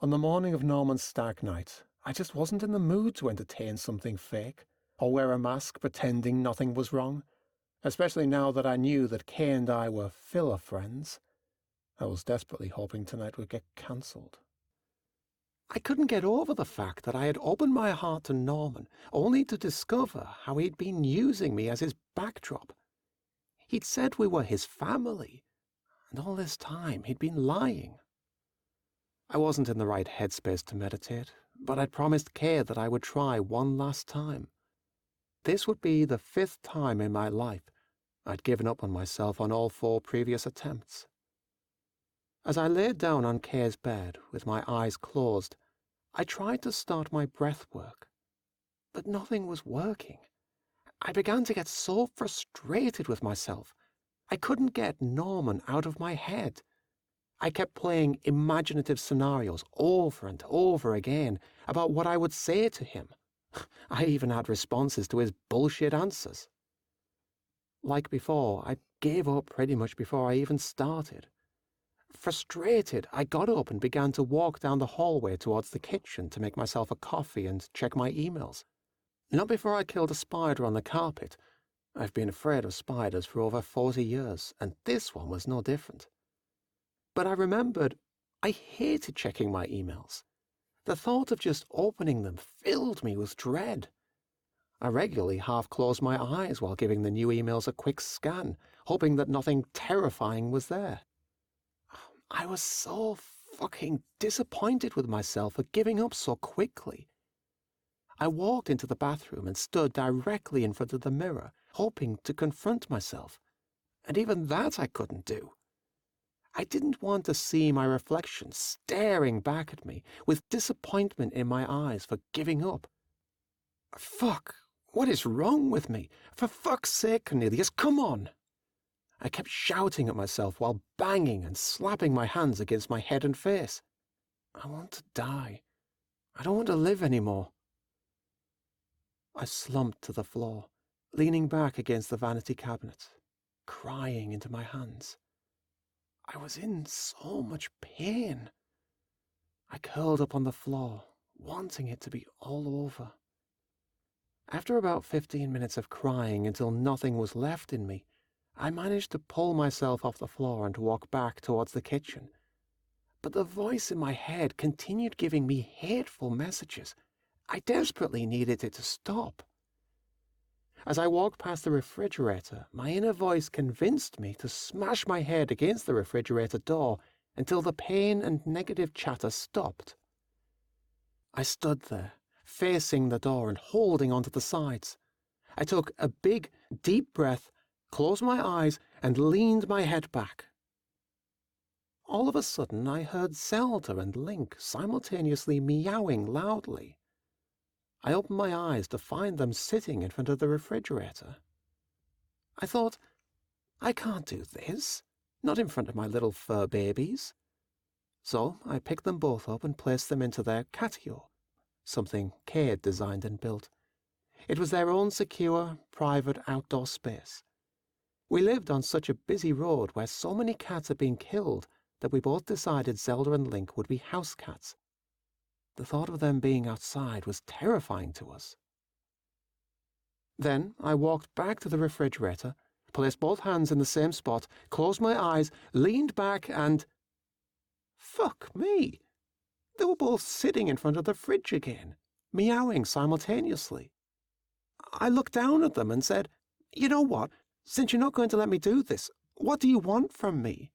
On the morning of Norman's stag night, I just wasn't in the mood to entertain something fake, or wear a mask pretending nothing was wrong, especially now that I knew that Kay and I were filler friends. I was desperately hoping tonight would get cancelled. I couldn't get over the fact that I had opened my heart to Norman, only to discover how he'd been using me as his backdrop. He'd said we were his family, and all this time he'd been lying. I wasn't in the right headspace to meditate, but I'd promised Kay that I would try one last time. This would be the 5th time in my life I'd given up on myself on all 4 previous attempts. As I laid down on Kay's bed with my eyes closed, I tried to start my breath work, but nothing was working. I began to get so frustrated with myself. I couldn't get Norman out of my head. I kept playing imaginative scenarios over and over again about what I would say to him. I even had responses to his bullshit answers. Like before, I gave up pretty much before I even started. Frustrated, I got up and began to walk down the hallway towards the kitchen to make myself a coffee and check my emails. Not before I killed a spider on the carpet. I've been afraid of spiders for over 40 years, and this one was no different. But I remembered I hated checking my emails. The thought of just opening them filled me with dread. I regularly half-closed my eyes while giving the new emails a quick scan, hoping that nothing terrifying was there. I was so fucking disappointed with myself for giving up so quickly. I walked into the bathroom and stood directly in front of the mirror, hoping to confront myself. And even that I couldn't do. I didn't want to see my reflection staring back at me with disappointment in my eyes for giving up. Fuck, what is wrong with me? For fuck's sake, Cornelius, come on! I kept shouting at myself while banging and slapping my hands against my head and face. I want to die. I don't want to live anymore. I slumped to the floor, leaning back against the vanity cabinet, crying into my hands. I was in so much pain. I curled up on the floor, wanting it to be all over. After about 15 minutes of crying until nothing was left in me, I managed to pull myself off the floor and walk back towards the kitchen. But the voice in my head continued giving me hateful messages. I desperately needed it to stop. As I walked past the refrigerator, my inner voice convinced me to smash my head against the refrigerator door until the pain and negative chatter stopped. I stood there, facing the door and holding onto the sides. I took a big, deep breath, closed my eyes, and leaned my head back. All of a sudden, I heard Zelda and Link simultaneously meowing loudly. I opened my eyes to find them sitting in front of the refrigerator. I thought, I can't do this, not in front of my little fur babies. So I picked them both up and placed them into their catio, something Kay had designed and built. It was their own secure, private outdoor space. We lived on such a busy road where so many cats had been killed that we both decided Zelda and Link would be house cats. The thought of them being outside was terrifying to us. Then I walked back to the refrigerator, placed both hands in the same spot, closed my eyes, leaned back and... Fuck me! They were both sitting in front of the fridge again, meowing simultaneously. I looked down at them and said, "You know what? Since you're not going to let me do this, what do you want from me?"